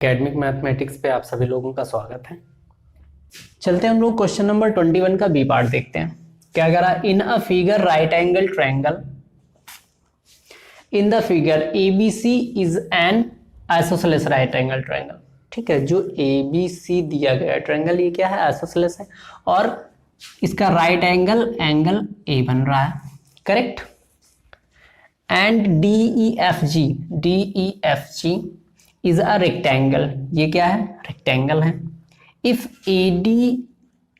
Academic mathematics पे आप सभी लोगों का स्वागत है। चलते हैं हम लोग क्वेश्चन नंबर 21 का बी पार्ट देखते हैं। क्या करा, in a figure right angle triangle in the figure ABC is an isosceles right angle triangle. ठीक है, जो एबीसी दिया गया ट्रायंगल ये क्या है, आइसोसेलेस है और इसका राइट एंगल एंगल ए बन रहा है, correct. And DEFG is a rectangle, ये क्या है, रेक्टेंगल है। If AD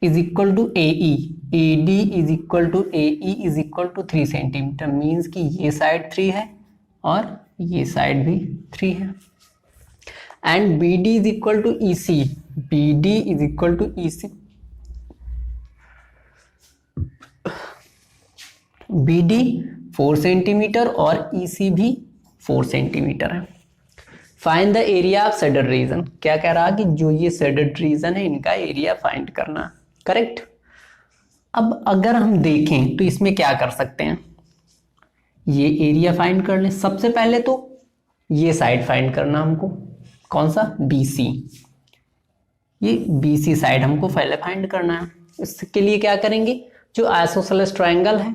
is equal to AE, AD is equal to AE is equal to 3 centimetre, means कि ये साइड 3 है और ये साइड भी 3 है। And BD is equal to EC, BD is equal to EC, BD 4 centimetre और EC भी 4 centimetre है। Find the area of shaded region, क्या कह रहा कि जो ये शेडेड रीजन है इनका एरिया फाइंड करना, करेक्ट। अब अगर हम देखें तो इसमें क्या कर सकते हैं, ये एरिया फाइंड कर लें। सबसे पहले तो ये साइड फाइंड करना हमको, कौन सा, BC, ये BC साइड हमको पहले फाइंड करना है। इसके लिए क्या करेंगे, जो आइसोसेलेस ट्रायंगल है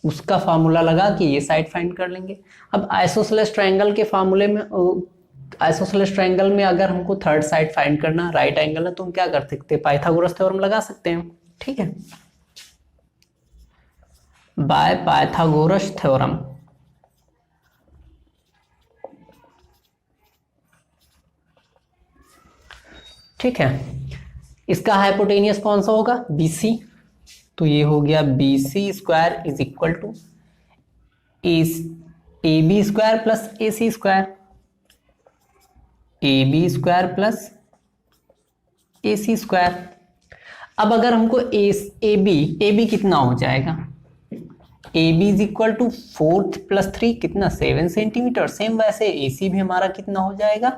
उसका फार्मूला लगा के ये साइड फाइंड कर लेंगे। अब आइसोसेलेस ट्रायंगल के फार्मूले में, आइसोसेलेस ट्रायंगल में अगर हमको थर्ड साइड फाइंड करना, राइट एंगल है, तो हम क्या कर सकते हैं, पाइथागोरस थ्योरम लगा सकते हैं। ठीक है, बाय पाइथागोरस थ्योरम। ठीक है, इसका हाइपोटेनियस कौन सा होगा, BC, तो ये हो गया BC square is equal to AB square plus AC square, AB square plus AC square. अब अगर हमको AB कितना हो जाएगा, AB is equal to 4 plus 3 कितना, 7 सेंटीमीटर। सेम वैसे AC भी हमारा कितना हो जाएगा,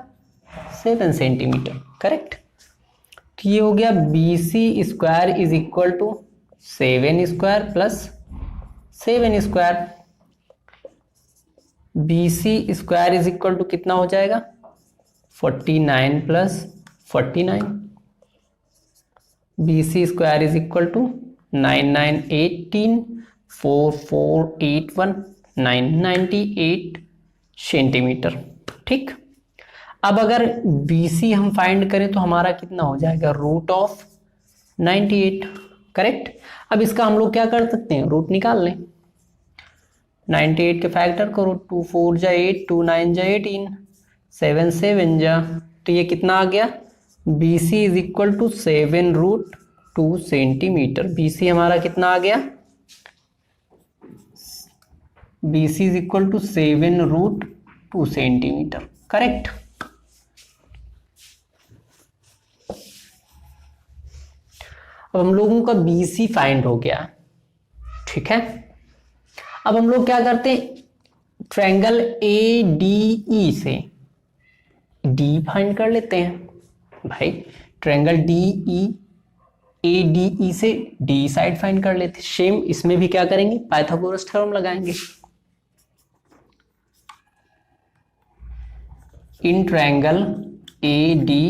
7 सेंटीमीटर, करेक्ट। तो ये हो गया BC square is equal to 7 square plus 7 square. BC square is equal to कितना हो जाएगा, 49 plus 49। BC square is equal to 9918 4481 998 centimetre. ठीक, अब अगर BC हम फाइंड करें तो हमारा कितना हो जाएगा, रूट ऑफ 98, करेक्ट। अब इसका हम लोग क्या कर सकते हैं, रूट निकाल लें। 98 के फैक्टर करो, 2 4 जा 8, 2 9 जा 18, 7 7 जा, तो ये कितना आ गया, BC is equal to 7 root 2 centimetre. BC हमारा कितना आ गया, BC is equal to 7 root 2 centimetre, correct. अब हम लोगों का BC फाइंड हो गया, ठीक है। अब हम लोग क्या करते हैं, ट्रायंगल ADE से D फाइंड कर लेते हैं भाई। ट्रायंगल ADE से D साइड फाइंड कर लेते हैं। सेम इसमें भी क्या करेंगे, पाइथागोरस थ्योरम लगाएंगे। In triangle ADE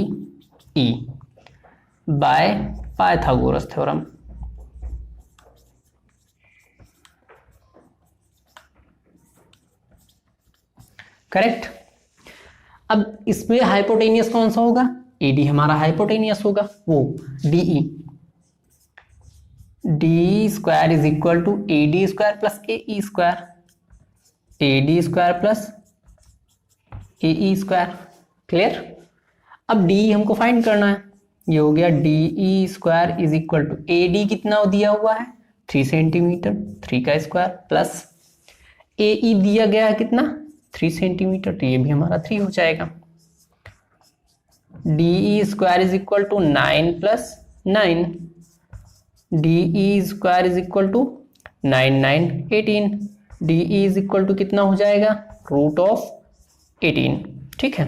by Pythagoras theorem, correct. अब इसमें हाइपोटेनियस कौन सा होगा, AD हमारा हाइपोटेनियस होगा, वो DE, D square is equal to AD square plus AE square, AD square plus AE square, clear. अब DE हमको फाइंड करना है, ये हो गया DE square is equal to AD कितना दिया हुआ है, 3 सेंटीमीटर, 3 का स्क्वायर प्लस AE दिया गया है कितना, 3 सेंटीमीटर, तो ये भी हमारा 3 हो जाएगा। DE square is equal to 9 plus 9, DE square is equal to 9 9 18, DE is equal to कितना हो जाएगा, रूट ऑफ 18, ठीक है।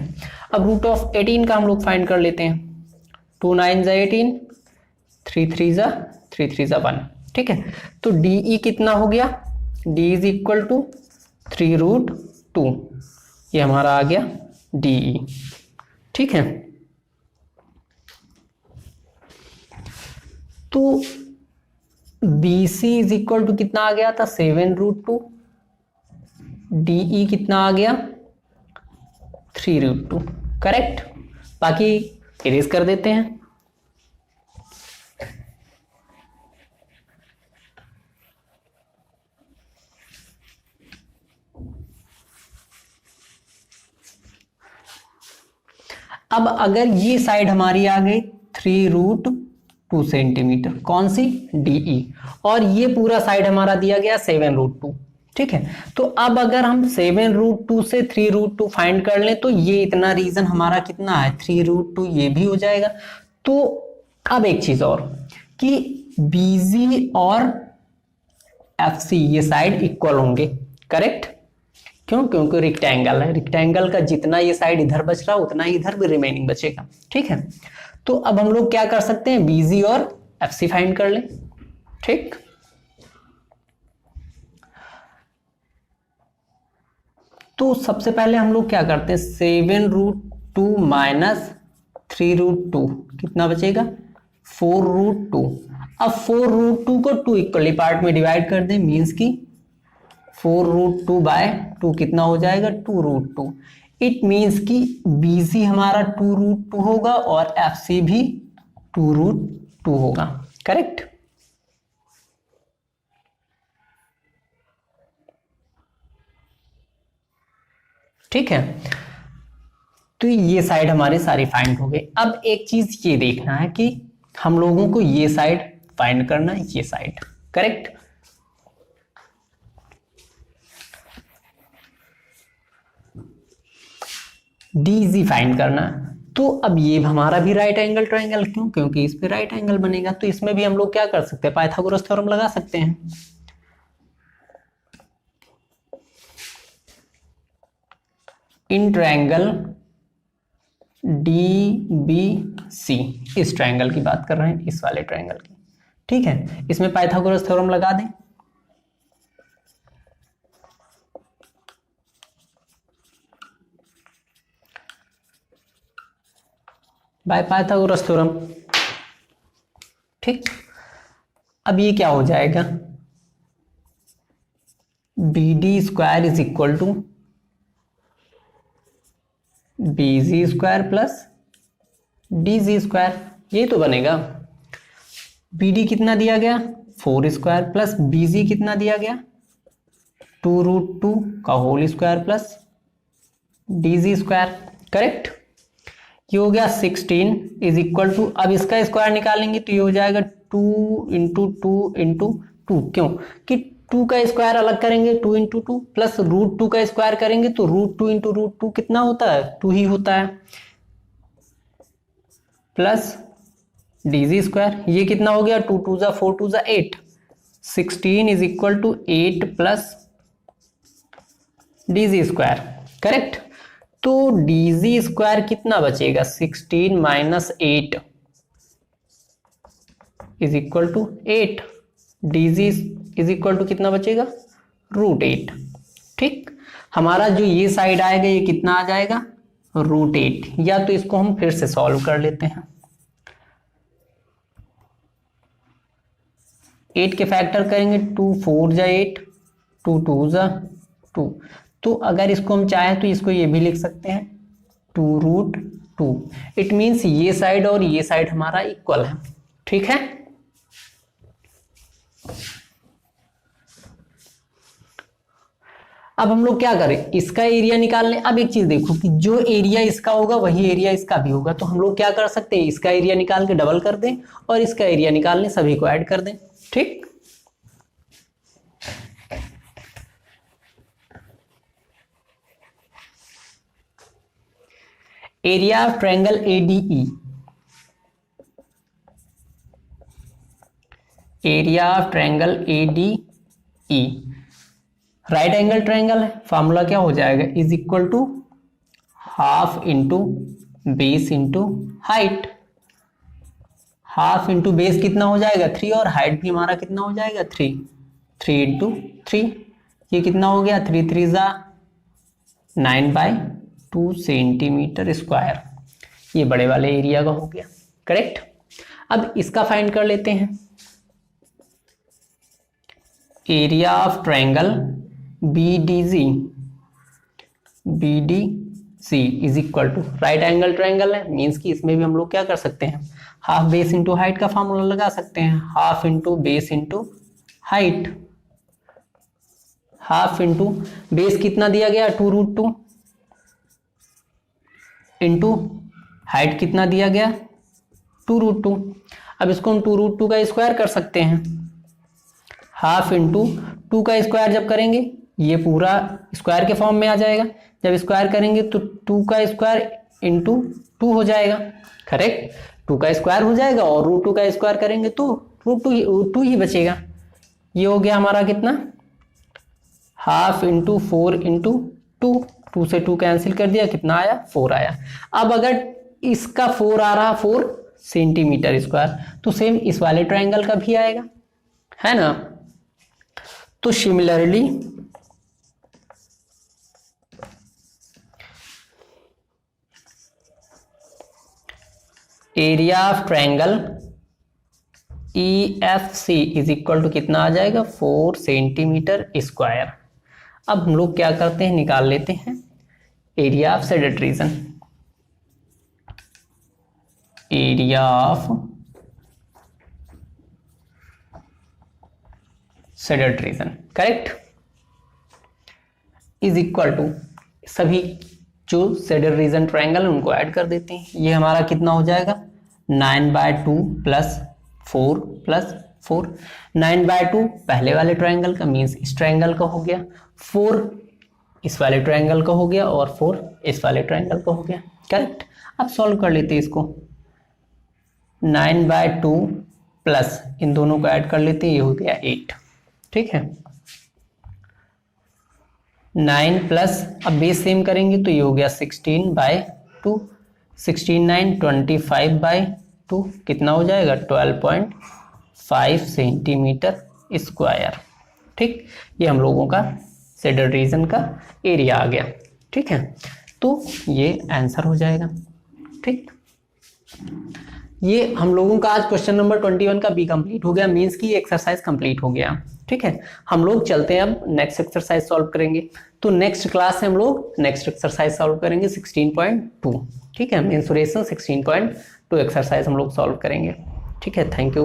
अब रूट ऑफ 18 का हम लोग फाइंड कर लेते हैं। 2 9 जा 18, 3 3 जा 1, ठीक है। तो DE कितना हो गया, D is equal to 3 root 2, ये हमारा आ गया DE, ठीक है। तो B C is equal to कितना आ गया था 7√2, DE कितना आ गया 3√2, करेक्ट। बाकी इरेज कर देते हैं। अब अगर ये साइड हमारी आ गई 3√2 सेंटीमीटर, कौन सी DE, और ये पूरा साइड हमारा दिया गया 7√2, ठीक है। तो अब अगर हम 7√2 से 3√2 फाइंड कर लें तो ये इतना रीजन हमारा कितना है 3√2, ये भी हो जाएगा। तो अब एक चीज और कि BG और FC ये साइड इक्वल होंगे, करेक्ट। क्यों? क्योंकि रेक्टेंगल है, रेक्टेंगल का जितना ये साइड इधर बच रहा उतना ही इधर भी रिमेनिंग बचेगा, ठीक है। तो अब हम लोग क्या कर सकते हैं, BG और FC फाइंड कर लें, ठीक। तो सबसे पहले हम लोग क्या करते हैं, 7√2 माइनस 3√2 कितना बचेगा 4√2। अब 4√2 को 2 इक्वली पार्ट में डिवाइड कर दें, मीन्स की 4√2/2 कितना हो जाएगा 2√2। इट मीन्स कि BC हमारा 2√2 होगा और FC भी 2√2 होगा, करेक्ट। ठीक है, तो ये साइड हमारी सारी फाइंड हो गई। अब एक चीज ये देखना है कि हम लोगों को ये साइड फाइंड करना है, ये साइड, करेक्ट। DG फाइंड करना है। तो अब ये हमारा भी राइट एंगल ट्रायंगल, क्यों? क्योंकि इस पे राइट एंगल बनेगा। तो इसमें भी हम लोग क्या कर सकते हैं, पाइथागोरस थ्योरम लगा सकते हैं। इन ट्रायंगल DBC, इस ट्रायंगल की बात कर रहे हैं, इस वाले ट्रायंगल की, ठीक है। इसमें पाइथागोरस थ्योरम लगा दें। बाय पाइथागोरस थ्योरम, ठीक। अब ये क्या हो जाएगा, BD² is equal to BG² plus DG², ये तो बनेगा। BD कितना दिया गया 4² प्लस BG कितना दिया गया 2√2 का whole square plus DG², correct. ये हो गया 16 इज इक्वल टू, अब इसका स्क्वायर निकालेंगे तो ये हो जाएगा 2 इंटू 2 इंटू 2, क्यों कि 2 का स्क्वायर अलग करेंगे 2 इंटू 2 प्लस √2 का स्क्वायर करेंगे तो √2 इंटू √2 कितना होता है 2 ही होता है, प्लस DG², ये कितना हो गया 2 2 4 2 8, 16 is equal to 8 plus DG², correct. तो DG² कितना बचेगा 16 minus 8 is equal to 8, DG is equal to कितना बचेगा √8, ठीक। हमारा जो ये साइड आएगा ये कितना आ जाएगा √8, या तो इसको हम फिर से सॉल्व कर लेते हैं। 8 के फैक्टर करेंगे 2 4 8, 2 2 2, तो अगर इसको हम चाहें तो इसको ये भी लिख सकते हैं 2√2। इट मीन्स ये साइड और ये साइड हमारा इक्वल है, ठीक है। अब हम लोग क्या करें, इसका एरिया निकाल लें। अब एक चीज देखो कि जो एरिया इसका होगा वही एरिया इसका भी होगा, तो हम लोग क्या कर सकते हैं, इसका एरिया निकाल के डबल कर दें और इसका एरिया निकाल लें, सभी को ऐड कर दें, ठीक। Area of triangle ADE, area of triangle ADE right angle triangle है, फॉर्मूला क्या हो जाएगा is equal to half into base into height. Half into base कितना हो जाएगा 3 और हाइट भी हमारा कितना हो जाएगा 3, 3 इंटू 3, ये कितना हो गया 3 3 जा 9/2 सेंटीमीटर स्क्वायर, ये बड़े वाले एरिया का हो गया, करेक्ट। अब इसका फाइंड कर लेते हैं। Area of triangle BDC is equal to, right angle triangle है, मीन्स कि इसमें भी हम लोग क्या कर सकते हैं, हाफ बेस इंटू हाइट का फॉर्मूला लगा सकते हैं। Half into base into height, half into base कितना दिया गया 2√2 इंटू हाइट कितना दिया गया 2√2। अब इसको हम 2√2 का स्क्वायर कर सकते हैं। हाफ इंटू 2 का स्क्वायर जब करेंगे ये पूरा स्क्वायर के फॉर्म में आ जाएगा, जब स्क्वायर करेंगे तो 2 का स्क्वायर इंटू 2 हो जाएगा, करेक्ट, 2 का स्क्वायर हो जाएगा और √2 का स्क्वायर करेंगे तो √2 ही बचेगा। ये हो गया हमारा कितना, हाफ इंटू 4 इंटू 2 से 2 कैंसिल कर दिया, कितना आया 4 आया। अब अगर इसका 4 आ रहा 4 सेंटीमीटर स्क्वायर तो सेम इस वाले ट्रायंगल का भी आएगा, है ना। तो similarly area of triangle EFC is equal to कितना आ जाएगा 4 सेंटीमीटर स्क्वायर। अब हम लोग क्या करते हैं, निकाल लेते हैं area of shaded region. Area of shaded region, correct, is equal to सभी जो सेडेड रीजन ट्रायंगल है उनको ऐड कर देते हैं। ये हमारा कितना हो जाएगा 9/2 प्लस 4 प्लस 4, 9/2 पहले वाले ट्रायंगल का, मीन्स इस ट्रायंगल का हो गया, 4 इस वाले ट्रायंगल का हो गया और 4 इस वाले ट्रायंगल का हो गया, करेक्ट। अब सॉल्व कर लेते हैं इसको, 9/2 प्लस इन दोनों को ऐड कर लेते हैं, ये हो गया 8, ठीक है। 9 प्लस अब बेस सेम करेंगे तो ये हो गया 16/2, 16 9 25/2 कितना हो जाएगा 12.5 सेंटीमीटर स्क्वायर, ठीक। ये हम लोगों का सेडेड रीजन का एरिया आ गया, ठीक है। तो ये आंसर हो जाएगा, ठीक। ये हम लोगों का आज क्वेश्चन नंबर 21 का बी कंप्लीट हो गया, मींस की एक्सरसाइज कंप्लीट हो गया, ठीक है। हम लोग चलते हैं अब नेक्स्ट एक्सरसाइज सॉल्व करेंगे। तो नेक्स्ट क्लास से हम लोग नेक्स्ट एक्सरसाइज सॉल्व करेंगे 16.2, ठीक है। मेंसुरेशन 16.2 एक्सरसाइज हम लोग सॉल्व करेंगे, ठीक है। Thank you.